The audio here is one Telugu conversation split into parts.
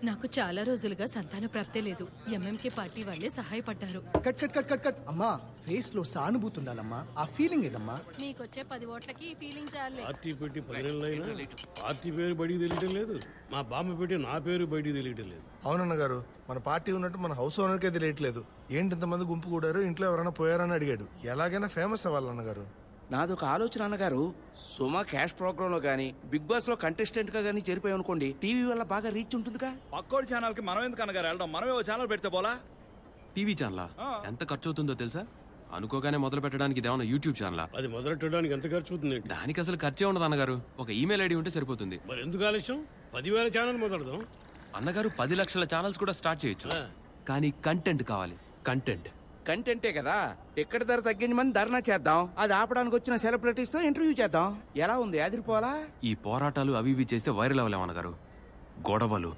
నాకు చాలా రోజులుగా సంతాన ప్రాప్తే లేదు. ఎంఎంకే పార్టీ వాళ్ళే సహాయపడ్డారు. Cut cut cut cut cut అమ్మా, ఫేస్ లో సానుభూతి ఉండాలమ్మా. ఆ ఫీలింగ్ ఏదమ్మా? మీకొచ్చే 10 ఓట్లకి ఈ ఫీలింగ్ చాలే. పార్టీ పెట్టి 10 నెలలైనా పార్టీ పేరు బయటికి తెలియటం లేదు. మా బామ్మ పెట్టి నా పేరు బయటికి తెలియటం లేదు. అవునన్న గారు, మన పార్టీ ఉన్నట్టు మన హౌస్ ఓనర్కే తెలియట్లేదు. ఏంటి ఇంతమంది గుంపు కూడారు, ఇంట్లో ఎవరైనా పోయారని అడిగాడు. ఎలాగైనా ఫేమస్ అవ్వాలన్న గారు. నాదొక ఆలోచన అన్నగారు. సుమా క్యాష్ ప్రోగ్రామ్ లో గానీ, బిగ్ బాస్ లో కంటెస్టెంట్ గా గానీ చేరిపోయాం అనుకోండి, టీవీ వల్ల బాగా రీచ్ ఉంటుందిగా. పక్కోడి ఛానల్ కి మనం ఎందుకు అన్నగారు వెళ్ళడం? మనమే ఓ ఛానల్ పెడితే పోలా? టీవీ ఛానల్ ఎంత ఖర్చు అవుతుందో తెలుసా? అనుకోగానే మొదలు పెట్టడానికి ఇదేమన్నా యూట్యూబ్ ఛానల్? అది మొదలెట్టడానికి ఎంత ఖర్చు అవుతుంది? దానికి అసలు ఖర్చే ఉండదు అన్నగారు. ఒక ఈమెయిల్ ఐడి ఉంటే సరిపోతుంది. మరి ఎందుకు ఆలస్యం? 10,000 ఛానల్ మొదలెడదాం అన్నగారు. 10 లక్షల ఛానల్స్ కూడా స్టార్ట్ చేయొచ్చు, కానీ కంటెంట్ కావాలి. కంటెంటే కదా. టికెట్ ధర తగ్గించమని ధర్నా చేద్దాం. అది ఆపడానికి వచ్చిన సెలబ్రిటీస్ తో ఇంటర్వ్యూ చేద్దాం. ఎలా ఉంది? అదిరిపోవాలా? ఈ పోరాటాలు అవి ఇవి చేస్తే వైరల్ అవ్వలేమన్నగారు. గొడవలు,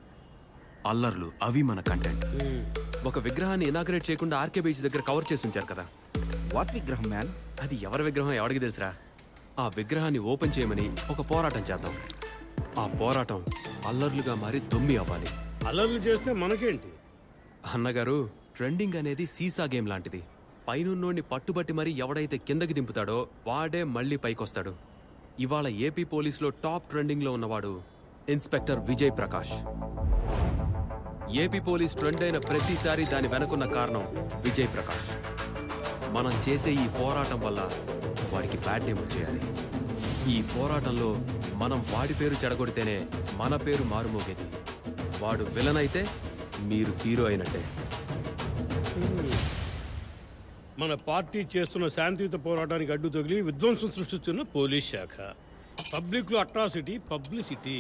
అల్లర్లు అవి మన కంటెంట్. ఒక విగ్రహాన్ని ఇనాగ్రేట్ చేయకుండా ఆర్కే బీచ్ దగ్గర కవర్ చేసి ఉంచారు కదా. వాట్ విగ్రహం మ్యాన్? అది ఎవరి విగ్రహం ఎవరికి తెలుసురా? ఆ విగ్రహాన్ని ఓపెన్ చేయమని ఒక పోరాటం చేద్దాం. ఆ పోరాటం అల్లర్లుగా మారి దొమ్మి అవ్వాలి. అల్లర్లు చేస్తే మనకేంటి అన్నగారు? ట్రెండింగ్ అనేది సీసా గేమ్ లాంటిది. పైనున్నోడిని పట్టుబట్టి మరి ఎవడైతే కిందకి దింపుతాడో వాడే మళ్లీ పైకొస్తాడు. ఇవాళ ఏపీ పోలీసులో టాప్ ట్రెండింగ్ లో ఉన్నవాడు inspector Vijay Prakash. AP police trend అయిన ప్రతిసారి దాని వెనుకున్న కారణం విజయ్ ప్రకాష్. మనం చేసే ఈ పోరాటం వల్ల వాడికి బ్యాడ్ నేమ్ వచ్చేయాలి. ఈ పోరాటంలో మనం వాడి పేరు చెడగొడితేనే మన పేరు మారుమోగేది. వాడు విలన్ అయితే మీరు హీరో అయినట్టే. మన పార్టీ చేస్తున్న శాంతియుత పోరాటానికి అడ్డు తగిలి విధ్వంసం సృష్టిస్తున్న పోలీస్ శాఖ. పబ్లిక్ లో అట్రాసిటీ, పబ్లిసిటీ.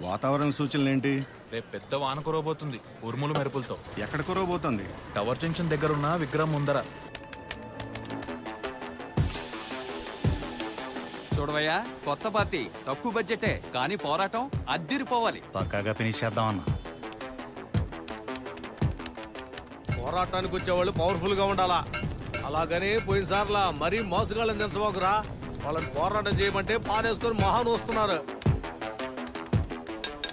వాతావరణ సూచనలు ఏంటి? రేపు పెద్ద వాన కురవబోతుంది, ఉరుములు మెరుపులతో. ఎక్కడ కురవబోతుంది? టవర్ జంక్షన్ దగ్గర ఉన్న విగ్రహం ముందర. చూడవయ్యా, కొత్త పార్టీ, తక్కువ బడ్జెటే, కానీ పోరాటం అద్దిరిపోవాలి. పక్కాగా ఫినిష్ చేద్దామన్నా. పోరాటానికి వచ్చేవాళ్ళు పవర్ఫుల్ గా ఉండాలా. అలాగని పోయినసార్లా మరీ మోసగాళ్ళని దించబోకురా. వాళ్ళని పోరాటం చేయమంటే పానేసుకొని మొహాన్ని వస్తున్నారు.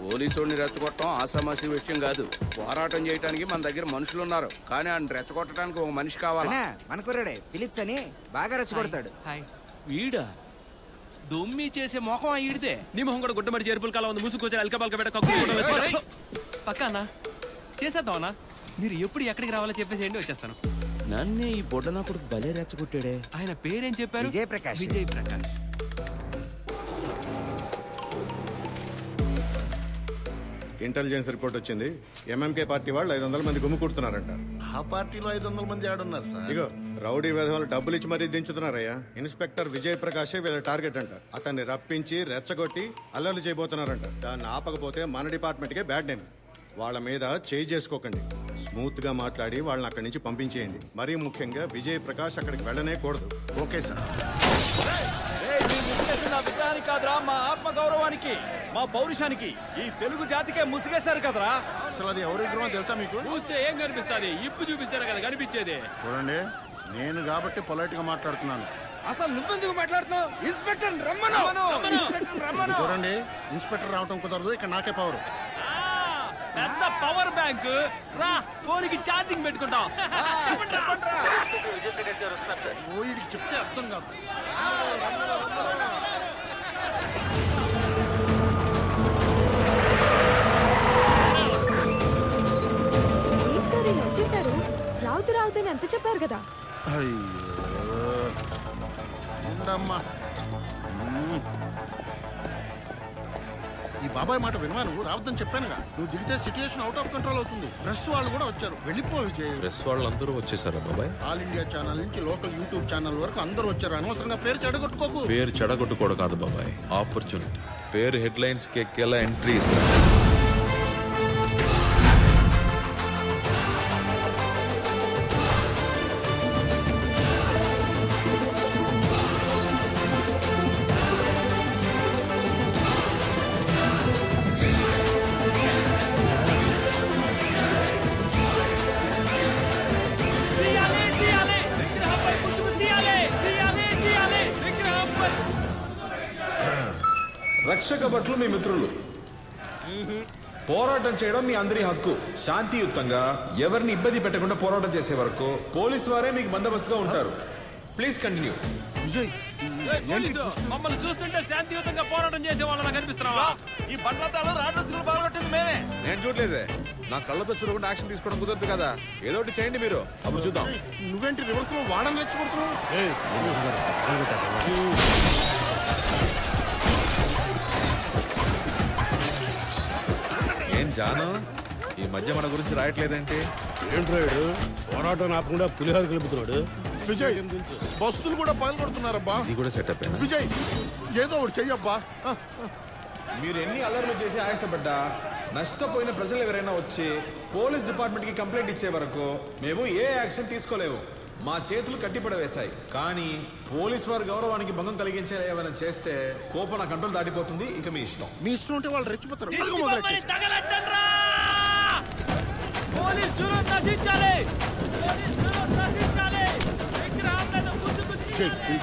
పోలీసుని రెచ్చగొట్టడం ఆసామాసి విషయం కాదు. పోరాటం చేయడానికి మన దగ్గర మనుషులు ఉన్నారు, కానీ ఆయన రెచ్చగొట్టడానికి ఒక మనిషి కావాలి. మన కుర్రాడే ఫిలిప్స్ అని బాగా రెచ్చగొడతాడు. వీడా దొమ్మి చేసే మొహం ఈడితే. నీ మొహం కూడా గుడ్డమడి చేరుపుల కాలం ఉంది. ముసుకొచ్చి అల్కపాలక పెట్ట కక్కు పక్క అన్న చేసేద్దాం అన్న. మీరు ఎప్పుడు ఎక్కడికి రావాలో చెప్పేసి వచ్చేస్తాను. నన్నే ఈ బొడ్డనాకుడు భలే రెచ్చగొట్టాడే. ఆయన పేరేం చెప్పారు? విజయ్ ప్రకాష్. విజయ్ ప్రకాష్. ఇంటెలిజెన్స్ రిపోర్ట్ వచ్చింది. ఎంఎంకే పార్టీ వాళ్ళు 500 మంది గుమ్ము కూడుతున్నారంట. ఆ పార్టీలో 500 మంది ఆడున్నారు సార్. ఇగో రౌడీ విధవాళ్ళు డబ్బులు ఇచ్చి మరీ దించుతున్నారయ్యా. ఇన్స్పెక్టర్ విజయ్ ప్రకాశే వీళ్ళ టార్గెట్ అంట. అతన్ని రప్పించి రెచ్చగొట్టి అల్లర్లు చేయబోతున్నారంట. దాన్ని ఆపకపోతే మన డిపార్ట్మెంట్ కే బ్యాడ్ నేమ్. వాళ్ళ మీద చేయి చేసుకోకండి. స్మూత్ గా మాట్లాడి వాళ్ళని అక్కడి నుంచి పంపించేయండి. మరీ ముఖ్యంగా విజయ్ ప్రకాష్ అక్కడికి వెళ్ళనే కూడదు. Okay sir. విగ్రహానికి కాదురా, మా ఆత్మ గౌరవానికి, మా పౌరుషానికి, ఈ తెలుగు జాతికే ముసిగేస్తారు కదరా. అసలు అది ఎవరి విగ్రహం తెలుసా మీకు? చూస్తే ఏం కనిపిస్తుంది? ఇప్పు చూపిస్తారు కదా కనిపించేది. చూడండి, నేను కాబట్టి పొలైట్ గా మాట్లాడుతున్నాను. అసలు నువ్వెందుకు మాట్లాడుతున్నావు? ఇన్స్పెక్టర్ రమ్మను. చూడండి, ఇన్స్పెక్టర్ రావటం కుదరదు. ఇక్కడ నాకే పవర్. పెద్ద పవర్ బ్యాంక్ రా, ఫోన్కి ఛార్జింగ్ పెట్టుకుంటాం. వీడికి చెప్తే అర్థం కాదు. వచ్చేసారు. రావుతని ఎంత చెప్పారు కదా. ఉండమ్మా, ఈ బాబాయ్ మాట వినవా? నువ్వు రావద్దని చెప్పానుగా. నువ్వు దిగితే సిచ్యుయేషన్ అవుట్ ఆఫ్ కంట్రోల్ అవుతుంది. ప్రెస్ వాళ్ళు కూడా వచ్చారు. వెళ్ళిపో విజయ్. ప్రెస్ వాళ్ళందరూ వచ్చేసారా బాబాయ్? ఆల్ ఇండియా ఛానల్ నుంచి లోకల్ యూట్యూబ్ ఛానల్ వరకు అందరూ వచ్చారు. అనవసరంగా పేరు చెడగొట్టుకోకు. పేరు చెడగొట్టుకోవడం కాదు బాబాయ్, ఆపర్చునిటీ. పేరు హెడ్లైన్స్ కి ఎక్కేలా ఎంట్రీ ఇస్తారు. రక్షక భటులు మీ మిత్రులు. పోరాటం చేయడం మీ అందరి హక్కు. శాంతియుతంగా ఎవరిని ఇబ్బంది పెట్టకుండా పోరాటం చేసే వరకు పోలీసు వారే మీకు బందోబస్తుగా ఉంటారు. Please continue. మమ్మల్ని చూస్తుంటే శాంతియుతంగా పోరాటం చేసే వాళ్ళని కనిపిస్తున్నావా? ఈ బండ్లతాలు రాజులు బాగొట్టింది మేమే. నేను చూడలేదే. నా కళ్ళతో చూడకుండా యాక్షన్ తీసుకోవడం కుదరదు కదా. ఏదో ఒకటి చేయండి మీరు, అప్పుడు చూద్దాం. నువ్వేంటి రివర్స్ లో వాడని రెచ్చగొడుతున్నావు? ఏం జాను, ఈ మధ్య మన గురించి రాయట్లేదంటే? ఏంట్రాడు పోరాటం ఆపకుండా పులిహోర కలుపుతున్నాడు. విజయ్, బస్సులు కూడా పగలగొడుతున్నారబ్బా. ఇది కూడా సెటప్. విజయ్, ఏదో ఒకటి చెయ్యబ్బా. మీరు ఎన్ని అల్లర్లు చేసి ఆయాసపడ్డా నష్టపోయిన ప్రజలు ఎవరైనా వచ్చి పోలీస్ డిపార్ట్మెంట్ కి కంప్లైంట్ ఇచ్చే వరకు మేము ఏ యాక్షన్ తీసుకోలేము. మా చేతులు కట్టిపడవేశాయి. కానీ పోలీస్ వారి గౌరవానికి భంగం కలిగించే ఏమైనా చేస్తే కోపం నా కంట్రోల్ దాటిపోతుంది. ఇక మీ ఇష్టం. మీ ఇష్టం ఉంటే వాళ్ళు రెచ్చిపోతారు.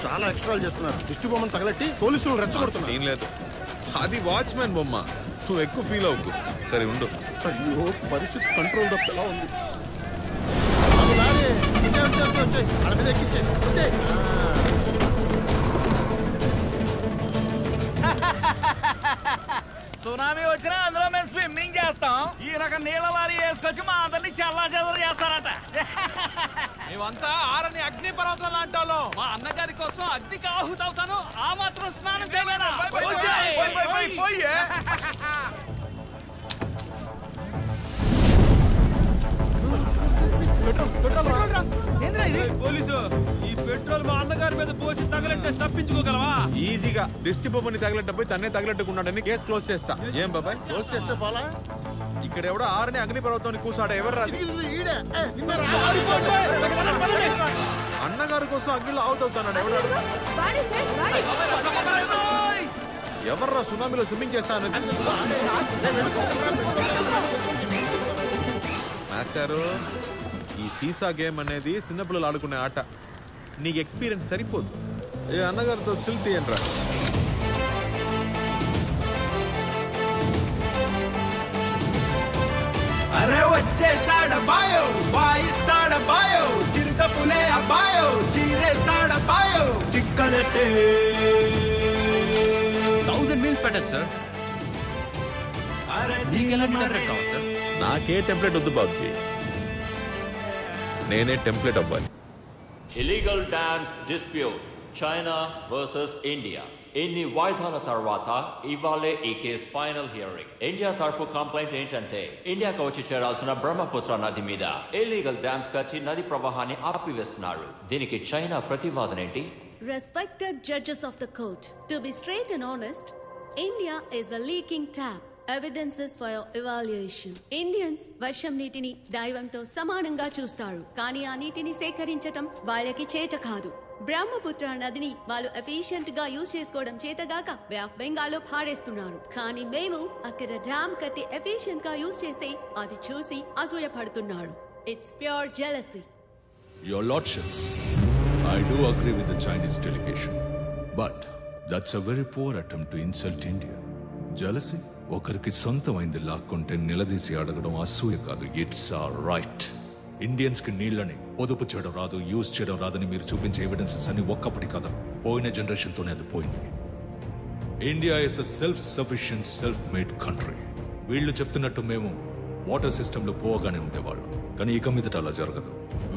చాలా ఎక్స్ట్రాలు చేస్తున్నారు. దిష్టి బొమ్మను తగలట్టి పోలీసులు రెచ్చగొడుతున్నారు. సీన్ లేదు, అది వాచ్మెన్ బొమ్మ. నువ్వు ఎక్కువ ఫీల్ అవ్వకు. సరే ఉండు. అయ్యో, పరిస్థితి కంట్రోల్ తప్ప ఉంది. సునామీ వచ్చినా అందులో మేము స్విమ్మింగ్ చేస్తాం. ఈ రకం నీళ్ళ లారీ వేసుకొచ్చి మా అందరినీ చల్లా చెదరు చేస్తారట. మేమంతా ఆరని అగ్ని పర్వతం లాంటి వాళ్ళం. మా అన్నగారి కోసం అగ్నికి ఆహుతవుతాను. ఆ మాత్రం స్నానం చేయలేదా? పోలీసు, ఈ పెట్రోల్ మా అన్నగారి మీద పోసి తగలంటే తప్పించుకోగలవా? ఈజీగా దిష్టి బొమ్మని తగలెట్టపోయి తన్నే తగలెట్టుకున్నాడని కేసు క్లోజ్ చేస్తా. ఏం బాబాయ్? క్లోజ్ చేస్తే పోలా? ఇక్కడ ఎవడో ఆరని అగ్ని పర్వతాన్ని కూసాడా? ఎవరు రాదు. అన్నగారి కోసం అగ్నిలో ఆవుతవుతాడు ఎవడాడు? ఎవర్రా సునామీలో స్విమ్మింగ్ చేస్తాను? మాస్టారు, ఈ సీసా గేమ్ అనేది చిన్నపిల్లలు ఆడుకునే ఆట. నీకు ఎక్స్పీరియన్స్ సరిపోదు. ఏ అన్నగారితో సిల్ తీయండిరా. అరే వచ్చేసాడబాయో, వాయిస్తాడబాయో, చిరుత పులే అబ్బాయో, చీరేస్తాడబాయో, తిక్కలటే 1000 మీల్స్ పెట్టచ్చు సార్. నాకే టెంప్లెట్ వద్దు బాబుజీ, నేనే టెంప్లెట్ అవ్వాలి. Illegal dams dispute China versus India. ఎన్ని వాయిదాల తర్వాత ఇవాళే ఈ కేసు ఫైనల్ హియరింగ్. ఇండియా తరపు కంప్లైంట్ ఏంటంటే ఇండియాకు వచ్చి చేరాల్సిన బ్రహ్మపుత్ర నది మీద ఇల్లీగల్ డ్యామ్స్ కట్టి నది ప్రవాహాన్ని ఆపివేస్తున్నారు. దీనికి చైనా ప్రతివాదన ఏంటి? Respected judges of the court, to be straight and honest, India is a leaking tap. Evidences for your evaluation. Indians వర్షం నీటిని దైవంతో సమానంగా చూస్తారు. కానీ ఆ నీటిని సేకరించటం వాళ్ళకి చేత కాదు. బ్రహ్మపుత్ర నదిని వాళ్ళు ఎఫిషియెంట్ గా యూజ్ చేసుకోవడం చేతగాక బే ఆఫ్ బెంగాల్లో పాడేస్తున్నారు. కానీ మేము అక్కడ డ్యామ్ కట్టి ఎఫిషియెంట్ గా యూజ్ చేస్తే అది చూసి అసూయ పడుతున్నారు. It's pure jealousy. Your Lordships, I do agree with the Chinese delegation, but that's a very poor attempt to insult India. Jealousy? ఒకరికి సొంతమైంది లాక్కుంటే నిలదీసి అడగడం అసూయ కాదు. ఇట్స్ ఆ రైట్. ఇండియన్స్ కి నీళ్లని పొదుపు చేయడం రాదు, యూజ్ చేయడం రాదని మీరు చూపించే ఎవిడెన్సెస్ అన్ని ఒక్కప్పటి కదా, పోయిన జనరేషన్ తోనే అది పోయింది. India is a self sufficient self made country. వీళ్ళు చెప్తున్నట్టు మేము వాటర్ సిస్టమ్ లో పోగానే ఉండేవాళ్ళం, కానీ ఇక మీదట అలా జరగదు.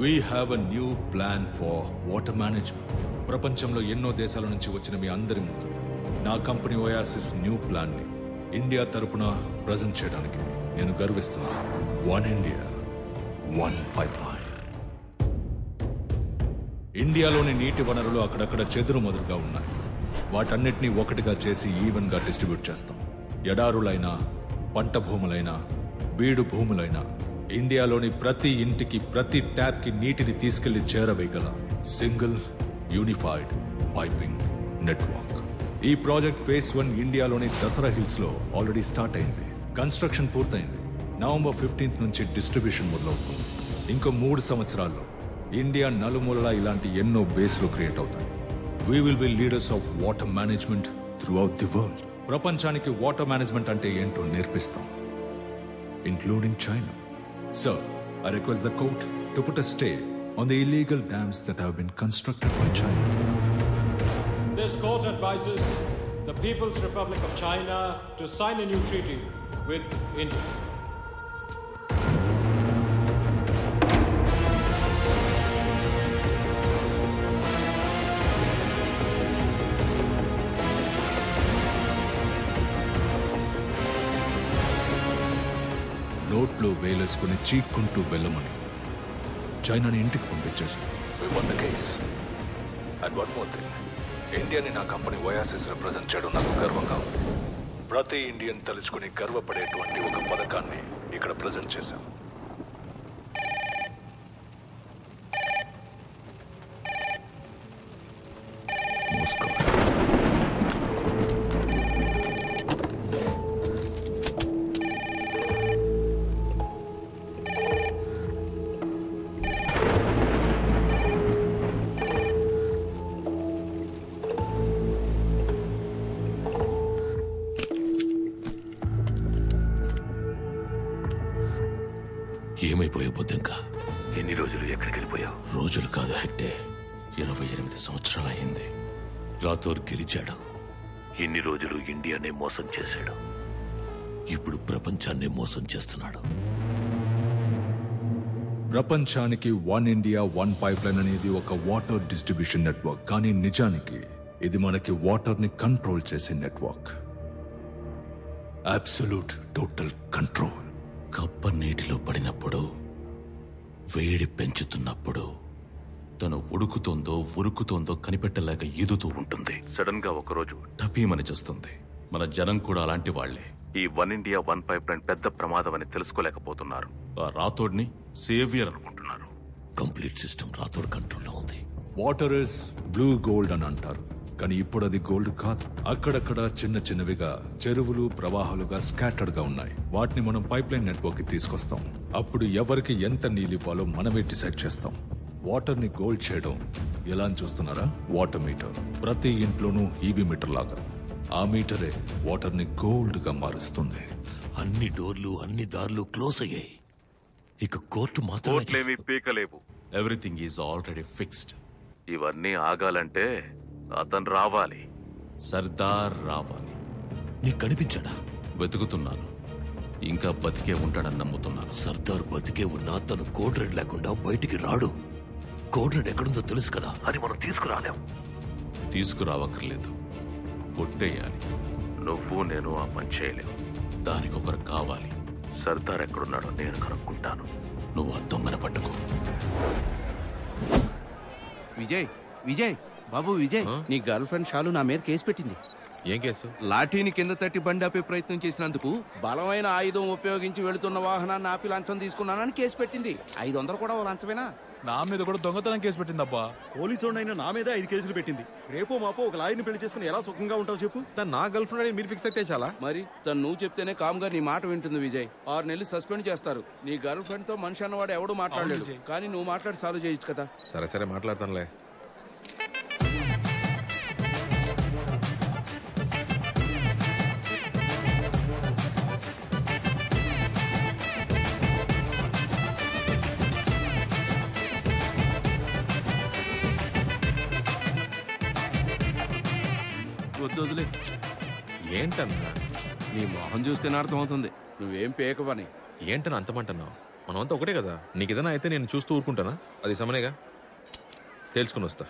We have a new plan for water management. ప్రపంచంలో ఎన్నో దేశాల నుంచి వచ్చిన మీ అందరి ముందు నా కంపెనీ ఓయాసిస్ న్యూ ప్లాన్ ని ఇండియా తరపున ప్రజెంట్ చేయడానికి నేను గర్విస్తున్నాను. One India, one pipeline. ఇండియాలోని నీటి వనరులు అక్కడక్కడ చెదురుమదురుగా ఉన్నాయి. వాటన్నిటినీ ఒకటిగా చేసి ఈవెన్ గా డిస్ట్రిబ్యూట్ చేస్తాం. ఎడారులైనా, పంట భూములైనా, బీడు భూములైనా ఇండియాలోని ప్రతి ఇంటికి, ప్రతి ట్యాప్ కి నీటిని తీసుకెళ్లి చేరవేయగల సింగిల్ యూనిఫైడ్ పైపింగ్ నెట్వర్క్. ఈ ప్రాజెక్ట్ ఫేజ్ 1 ఇండియాలోని దసరా హిల్స్ లో ఆల్రెడీ స్టార్ట్ అయింది. కన్స్ట్రక్షన్ పూర్తయింది. నవంబర్ 15th నుంచి డిస్ట్రిబ్యూషన్ మొదలవుతుంది. ఇంకో 3 సంవత్సరాల్లో ఇండియా నలుమూలలా ఇలాంటి ఎన్నో బేస్లు క్రియేట్ అవుతాయి. We will be leaders of water management throughout the world. ప్రపంచానికి వాటర్ మేనేజ్మెంట్ అంటే ఏంటో నేర్పిస్తాం, including China. So I request the court to put a stay on the illegal dams that have been constructed by China. This court advises the People's Republic of China to sign a new treaty with India. నోట్లో వేలేసుకుని చీక్కుంటూ వెళ్ళమని చైనాని ఇంటికి పంపించేశాం. అండ్ వన్ మోర్ థింగ్, ఇండియాని నా కంపెనీ ఓయాసిస్ రిప్రజెంట్ చేయడం నాకు గర్వంగా ఉంది. ప్రతి ఇండియన్ తలుచుకుని గర్వపడేటువంటి ఒక పథకాన్ని ఇక్కడ ప్రజెంట్ చేశాం. ఏమైపోయావు బుద్ధింకా? ఎన్ని రోజులు ఎక్కడికి వెళ్ళిపోయావు? రోజులు కాదు హెగ్డే, 28 సంవత్సరాలు అయింది. రాథోర్ గెలిచాడు. ఎన్ని రోజులు ఇండియానే మోసం చేశాడు. ఇప్పుడు ప్రపంచాన్నే మోసం చేస్తున్నాడు. ప్రపంచానికి one India one pipe line అనేది ఒక వాటర్ డిస్ట్రిబ్యూషన్ నెట్వర్క్, కానీ నిజానికి ఇది మనకి వాటర్ ని కంట్రోల్ చేసే నెట్వర్క్. Absolute total control. కప్ప నీటిలో పడినప్పుడు, వేడి పెంచుతున్నప్పుడు తను ఉడుకుతోందో ఉరుకుతోందో కనిపెట్టలేక ఈదుతూ ఉంటుంది. సడన్ గా ఒకరోజు టపీమని చేస్తుంది. మన జనం కూడా అలాంటి వాళ్లే. ఈ one India one pipe line పెద్ద ప్రమాదం అని తెలుసుకోలేకపోతున్నారు. ఆ రాథోడ్ని సేవియర్ అనుకుంటున్నారు. కంప్లీట్ సిస్టమ్ రాథోడ్ కంట్రోల్లో ఉంది. వాటర్ ఇస్ బ్లూ గోల్డ్ అని అంటారు, కానీ ఇప్పుడు అది గోల్డ్ కాదు. అక్కడక్కడ చిన్న చిన్నవిగా చెరువులు ప్రవాహాలుగా స్కాటర్డ్ గా ఉన్నాయి. వాటిని మనం పైప్ లైన్ నెట్వర్క్ కి తీసుకొస్తాం. అప్పుడు ఎవరికి ఎంత నీళ్ళు ఇవ్వాలో మనమే డిసైడ్ చేస్తాం. వాటర్ ని గోల్డ్ చేయడం ఎలా అని చూస్తున్నారా? Water metre. ప్రతి ఇంట్లోనూ ఈబీ మీటర్ లాగా ఆ మీటరే వాటర్ ని గోల్డ్ గా మారుస్తుంది. అన్ని డోర్లు అన్ని దారులు క్లోజ్ అయ్యాయి. ఇక కోర్టు మాత్రమే పీకలేవు. Everything is already fixed. ఇవన్నీ ఆగాలంటే అతను రావాలి. సర్దార్ రావాలి. నీకు కనిపించాడా? వెతుకుతున్నాను. ఇంకా బతికే ఉంటాడని నమ్ముతున్నాను. సర్దార్ బతికే ఉన్నా తను కోడ్ రెడ్ లేకుండా బయటికి రాడు. కోడ్ రెడ్ ఎక్కడుందో తెలుసు కదా, అది మనం తీసుకురాలేం. తీసుకురావక్కర్లేదు, కొట్టేయాలి. నువ్వు నేను ఆ పని చేయలేవు. దానికి ఒకరు కావాలి. సర్దార్ ఎక్కడున్నాడో నేను కనుక్కుంటాను. నువ్వు ఆ దొంగన పట్టుకో. విజయ్, విజయ్ బాబు విజయ్, నీ గర్ల్ ఫ్రెండ్ షాలు నా మీద కేసు పెట్టింది. ఏం కేసు? లాఠీని కింద తట్టి బండి ఆపే ప్రయత్నం చేసినందుకు, బలమైన ఆయుధం ఉపయోగించి వెళుతున్న వాహనాన్ని ఆపి లంచం తీసుకున్నానని కేసు పెట్టింది. 500 కూడా ఓ లంచమేనా? నా మీద కూడా దొంగతనం కేసు పెట్టిందబ్బా. పోలీసు నా మీద 5 కేసులు పెట్టింది. రేపో మాపో ఒక లాయర్ని పెళ్లి చేసుకుని ఎలా సుఖంగా ఉంటావు చెప్పు. తను నా గర్ల్ ఫ్రెండ్ అని మీరు ఫిక్స్ అయితే చాలా. మరి తను నువ్వు చెప్తేనే కామ్గా నీ మాట వింటుంది విజయ్. 6 నెలలు సస్పెండ్ చేస్తారు. నీ గర్ల్ ఫ్రెండ్ తో మనిషి అన్నవాడు ఎవడు మాట్లాడలేదు, కానీ నువ్వు మాట్లాడి సాల్వ్ చేయొచ్చు కదా. సరే సరే మాట్లాడతానులే. వద్దులే. ఏంటన్నా నీ మొహం చూస్తేనే అర్థమవుతుంది నువ్వేం పేకవని. ఏంటన్నా అంతమంటున్నావు? మనమంతా ఒకటే కదా. నీకు ఏదైనా అయితే నేను చూస్తూ ఊరుకుంటానా? అది సమనేగా. తెలుసుకుని వస్తా.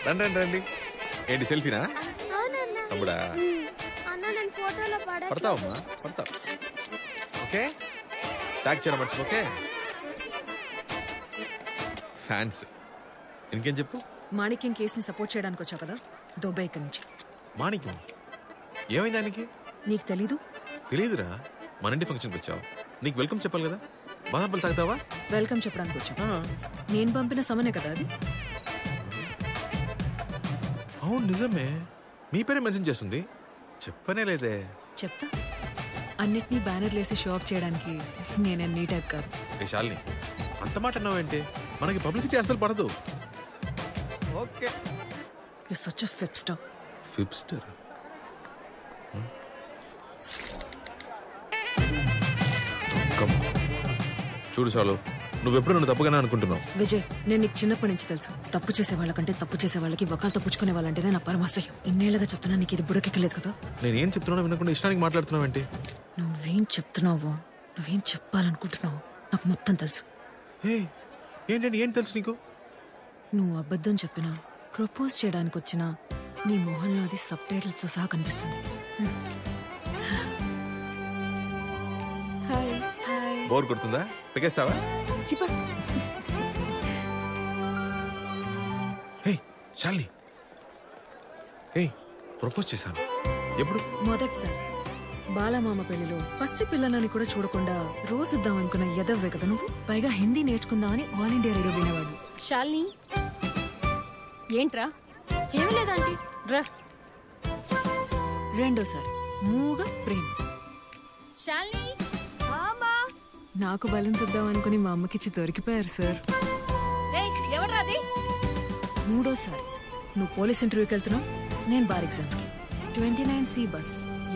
రండి రండి రండి. ఏంటి సెల్ఫీనా? తమ్ముడా పడతావమ్మా? పడతావు. ఓకే, ట్యాగ్ చేయడం మర్చి. Okay, fans. ఇంకేం చెప్పు. మాణిక్యం కేసుని సపోర్ట్ చేయడానికి వచ్చావు కదా, దొబ్బే ఇక్కడి నుంచి. మాణిక్యం ఏమైంది దానికి? నీకు తెలీదు? తెలీదురా. మన ఇంటి ఫంక్షన్కి వచ్చావు, నీకు వెల్కమ్ చెప్పాలి కదా. బాదాపల్లి తాగుతావా? వెల్కమ్ చెప్పడానికి వచ్చావు. నేను పంపిన సమనే కదా అది. అవును నిజమే. మీ పేరే మెన్షన్ చేస్తుంది. చెప్పనే లేదే. చెప్తా. అన్నిటినీ బ్యానర్లు వేసి షో ఆఫ్ చేయడానికి నేనేం నీ టైప్ కాదు. శాలిని అంత మాట అన్నావేంటి? మనకి పబ్లిసిటీ అసలు పడదు. ఓకే, యు సచ్ ఎ ఫిప్ స్టార్. ఫిప్స్టర్. చూడు చాలు, నువ్వెప్పుడు నన్ను తప్పుగానే అనుకుంటున్నావు. విజయ్, నేను నీకు చిన్నప్పటి నుంచి తెలుసు, తప్పు చేసే వాళ్ళకంటే తప్పు చేసే వాళ్ళకి వకాలతో పుచ్చుకునే వాళ్ళంటేనే నా పరమాశయం. ఇన్నేళ్లుగా చెప్తున్నా, నీకు ఇది బుడకెక్కలేదు కదా. నేనేం చెప్తున్నా వినకుండా ఇష్టానికి మాట్లాడుతున్నావేంటి? నువ్వేం చెప్తున్నావో, నువ్వేం చెప్పాలనుకుంటున్నావో నాకు మొత్తం తెలుసు. ఏంటండి, ఏం తెలుసు నీకు? నువ్వు అబద్ధం చెప్పినా, ప్రపోజ్ చేయడానికి వచ్చినా నీ మొహంలో అది సబ్ టైటిల్స్ తో సహా కనిపిస్తుంది. Hi hi. బోర్ కొడుతుందా? పెకేస్తావా? శాలిని, ప్రపోజ్ చేశాను. ఎప్పుడు? మొదటిసారి బాలమామ పెళ్లిలో పసి పిల్లలని కూడా చూడకుండా రోజుద్దాం అనుకున్న ఎదవ్వే కదా నువ్వు. పైగా హిందీ నేర్చుకుందామని ఆల్ ఇండియా రేడియో వినేవాడు. శాలిని, ఏంట్రా? ఏమీ లేదంటీ, రా. రెండోసారి మూగ ప్రేమ. శాలిని, నాకు బలూన్స్ ఇద్దాం అనుకుని మా అమ్మకిచ్చి దొరికిపోయారు సార్. ఎవడ్రాది? మూడోసారి నువ్వు పోలీస్ ఇంటర్వ్యూకి వెళ్తున్నావు, నేను బార్ ఎగ్జామ్స్ కి. 29C బస్,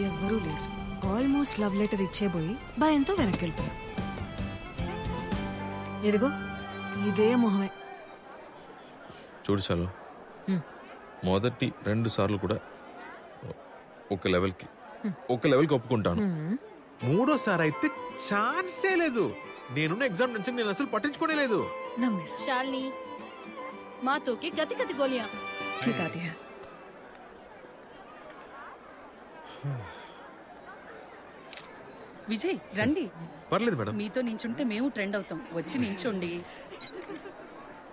ఎవ్వరూ లేరు. ఆల్మోస్ట్ లవ్ లెటర్ ఇచ్చేబోయి భయంతో వెనక్కి వెళ్ళిపోయా. ఎదిగో ఇదే మొహమే. చూడు చాలు, మొదటి 2 సార్లు కూడా ఒక లెవెల్కి ఒప్పుకుంటాను. మూడోసారి అయితే ఛాన్సే లేదు. నేనున్న ఎగ్జామ్ నుంచి నేను అసలు పట్టించుకోనే లేదు. శాలిని, మాతో కి గతి గతి గోలియా. ठीक आती है. విజయ్ రండి. పర్లేదు మేడం. మీతో నించుంటే మేము ట్రెండ్ అవుతాం. వచ్చి నించోండి.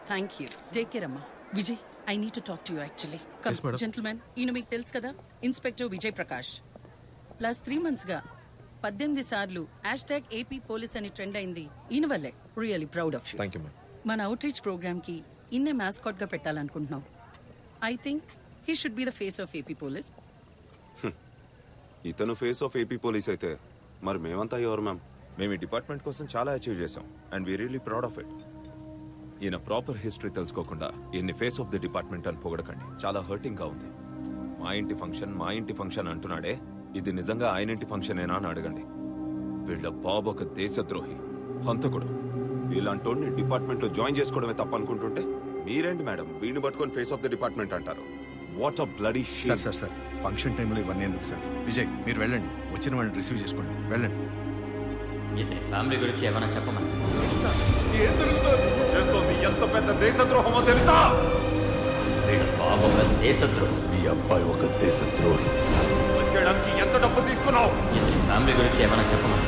Thank you. టేక్ కేర్ అమ్మా. Vijay, I need to talk to you actually. Come gentlemen, ఈయన మీకు తెలుసు కదా, inspector Vijay Prakash. Last 3 months గా 18 సార్లు #AP పోలీస్ అని ట్రెండ్ అయింది ఈయన వల్లే. Really proud of you. Thank you ma'am. మన అవుట్ రీచ్ ప్రోగ్రామ్ కి ఇన్నే మాస్కాట్ గా పెట్టాలనుకుంటున్నాం. I think he should be the face of AP police. ఇతను ఫేస్ ఆఫ్ ఏపీ పోలీస్ అయితే మరి మేమంతా ఎవరు మ్యామ్? మేము ఈ డిపార్ట్మెంట్ కోసం చాలా అచీవ్ చేసాం and we really proud of it. ఈయన ప్రాపర్ హిస్టరీ తెలుసుకోకుండా ఈయన్ని ఫేస్ ఆఫ్ ది డిపార్ట్మెంట్ అని పొగడకండి. చాలా హర్టింగ్ గా ఉంది. మా ఇంటి ఫంక్షన్ అంటున్నాడే, ఇది నిజంగా ఆయన ఇంటి ఫంక్షన్ ఏనా అని అడగండి. వీళ్ళ బాబు ఒక దేశద్రోహి, హంతకుడు. ఇలాంటి డిపార్ట్మెంట్ లో జాయిన్ చేసుకోవడమే తప్ప అనుకుంటుంటే మీరేంటి మేడం వీడిని పట్టుకొని ఫేస్ ఆఫ్ ది డిపార్ట్మెంట్ అంటారు? What a bloody shit. Sir function టైంలో ఇవన్నీ ఎందుకు సార్? విజయ్, మీరు వెళ్ళండి, వచ్చిన వాళ్ళని రిసీవ్ చేసుకోండి, వెళ్ళండి. ఫ్యామిలీ గురించి ఏమైనా చెప్పమని. ఎంత పెద్ద దేశద్రోహమో తెలుసా? బాబు ఒక దేశద్రోహి, మీ అబ్బాయి ఒక దేశద్రోహి. వచ్చేయడానికి ఎంత డబ్బు తీసుకున్నావు? ఫ్యామిలీ గురించి ఏమైనా చెప్పమని.